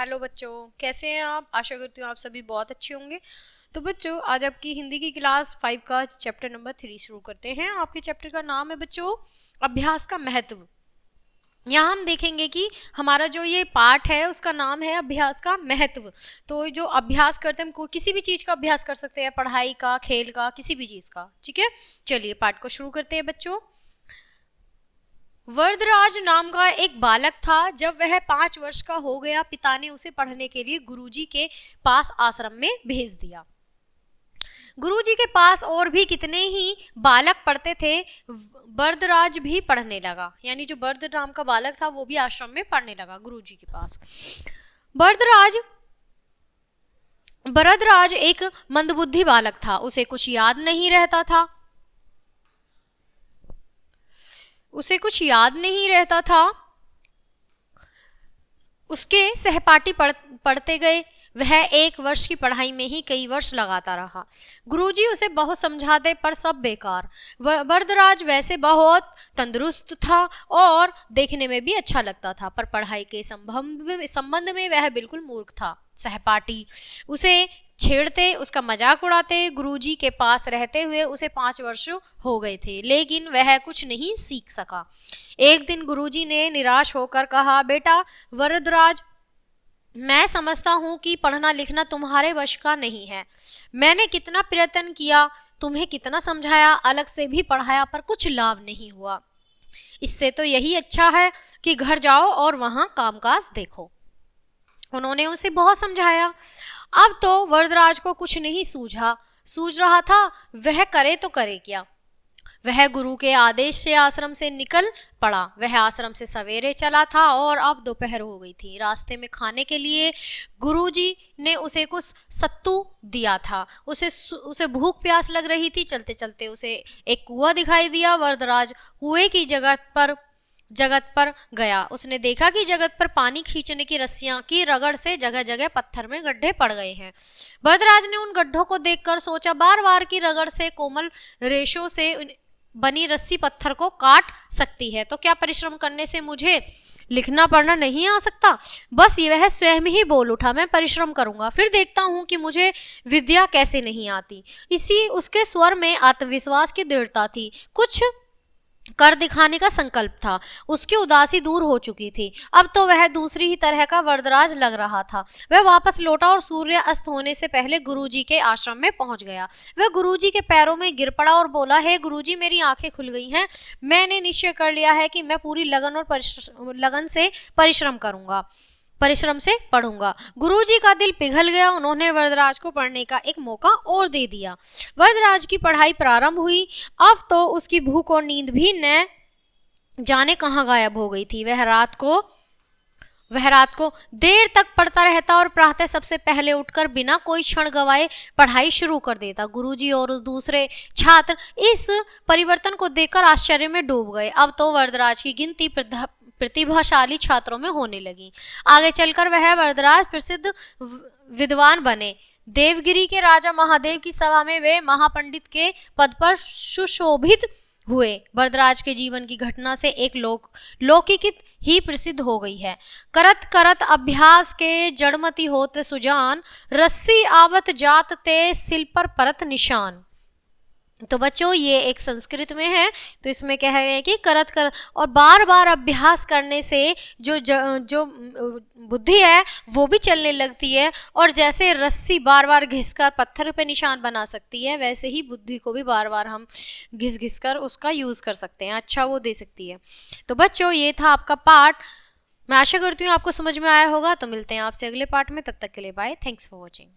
Hello बच्चों, कैसे हैं आप? आशा करती हूँ आप सभी बहुत अच्छे होंगे। तो बच्चों, आज आपकी हिंदी की क्लास 5 का चैप्टर नंबर 3 शुरू करते हैं। आपके चैप्टर का नाम है बच्चों अभ्यास का महत्व। यहाँ हम देखेंगे कि हमारा जो ये पाठ है उसका नाम है अभ्यास का महत्व। तो जो अभ्यास करते हैं, हम किसी भी चीज़ का अभ्यास कर सकते हैं, पढ़ाई का, खेल का, किसी भी चीज़ का। ठीक है, चलिए पाठ को शुरू करते हैं बच्चों। वरदराज नाम का एक बालक था। जब वह 5 वर्ष का हो गया, पिता ने उसे पढ़ने के लिए गुरुजी के पास आश्रम में भेज दिया। गुरुजी के पास और भी कितने ही बालक पढ़ते थे, वरदराज भी पढ़ने लगा। यानी जो वरद नाम का बालक था वो भी आश्रम में पढ़ने लगा गुरुजी के पास। वरदराज एक मंदबुद्धि बालक था। उसे कुछ याद नहीं रहता था। उसके सहपाठी पढ़ते गए। वह 1 वर्ष की पढ़ाई में ही कई वर्ष लगाता रहा। गुरुजी उसे बहुत समझाते पर सब बेकार। वरदराज वैसे बहुत तंदुरुस्त था और देखने में भी अच्छा लगता था, पर पढ़ाई के संबंध में वह बिल्कुल मूर्ख था। सहपाठी उसे छेड़ते, उसका मजाक उड़ाते। गुरुजी के पास रहते हुए उसे 5 वर्ष हो गए थे, लेकिन वह कुछ नहीं सीख सका। एक दिन गुरुजी ने निराश होकर कहा, बेटा वरदराज, मैं समझता हूं कि पढ़ना लिखना तुम्हारे वश का नहीं है। मैंने कितना प्रयत्न किया, तुम्हें कितना समझाया, अलग से भी पढ़ाया, पर कुछ लाभ नहीं हुआ। इससे तो यही अच्छा है कि घर जाओ और वहां कामकाज देखो। उन्होंने उसे बहुत समझाया। अब तो वरदराज को कुछ नहीं सूझ रहा था, वह करे तो करे क्या। वह गुरु के आदेश से आश्रम से निकल पड़ा। वह आश्रम से सवेरे चला था और अब दोपहर हो गई थी। रास्ते में खाने के लिए गुरुजी ने उसे कुछ सत्तू दिया था। उसे भूख प्यास लग रही थी। चलते चलते उसे एक कुआं दिखाई दिया। वरदराज कुएं की जगत पर गया। उसने देखा कि जगत पर पानी खींचने की रस्सियां की रगड़ से जगह जगह पत्थर में गड्ढे पड़ गए हैं। वरदराज ने उन गड्ढों को देखकर सोचा, बार बार की रगड़ से कोमल रेशों से बनी रस्सी पत्थर को काट सकती है, तो क्या परिश्रम करने से मुझे लिखना पढ़ना नहीं आ सकता? बस ये वह स्वयं ही बोल उठा, मैं परिश्रम करूंगा, फिर देखता हूं कि मुझे विद्या कैसे नहीं आती। इसी उसके स्वर में आत्मविश्वास की दृढ़ता थी। कुछ कर दिखाने का संकल्प था। उसकी उदासी दूर हो चुकी थी। अब तो वह दूसरी ही तरह का वरदराज लग रहा था। वह वापस लौटा और सूर्य अस्त होने से पहले गुरुजी के आश्रम में पहुंच गया। वह गुरुजी के पैरों में गिर पड़ा और बोला, हे गुरुजी, मेरी आंखें खुल गई हैं। मैंने निश्चय कर लिया है कि मैं पूरी लगन से परिश्रम से पढ़ूंगा। गुरुजी का दिल पिघल गया। उन्होंने वरदराज को पढ़ने का एक मौका और दे दिया। वरदराज की पढ़ाई प्रारंभ हुई। अब तो उसकी भूख और नींद भी न जाने कहां गायब हो गई थी। वह रात को देर तक पढ़ता रहता और प्रातः सबसे पहले उठकर बिना कोई क्षण गवाए पढ़ाई शुरू कर देता। गुरुजी और दूसरे छात्र इस परिवर्तन को देखकर आश्चर्य में डूब गए। अब तो वरदराज की गिनती प्रतिभाशाली छात्रों में होने लगी। आगे चलकर वह वरदराज प्रसिद्ध विद्वान बने। देवगिरी के राजा महादेव की सभा में वे महापंडित के पद पर सुशोभित हुए। वरदराज के जीवन की घटना से एक लौकिक ही प्रसिद्ध हो गई है। करत करत अभ्यास के जड़मती होत सुजान, रस्सी आवत जात ते सिल पर परत निशान। तो बच्चों, ये एक संस्कृत में है। तो इसमें कह रहे हैं कि करत और बार बार अभ्यास करने से जो बुद्धि है वो भी चलने लगती है, और जैसे रस्सी बार बार घिसकर पत्थर पे निशान बना सकती है, वैसे ही बुद्धि को भी बार बार हम घिस कर उसका यूज कर सकते हैं, अच्छा वो दे सकती है। तो बच्चों, ये था आपका पाठ। मैं आशा करती हूँ आपको समझ में आया होगा। तो मिलते हैं आपसे अगले पाठ में, तब तक के लिए बाय। Thanks for watching.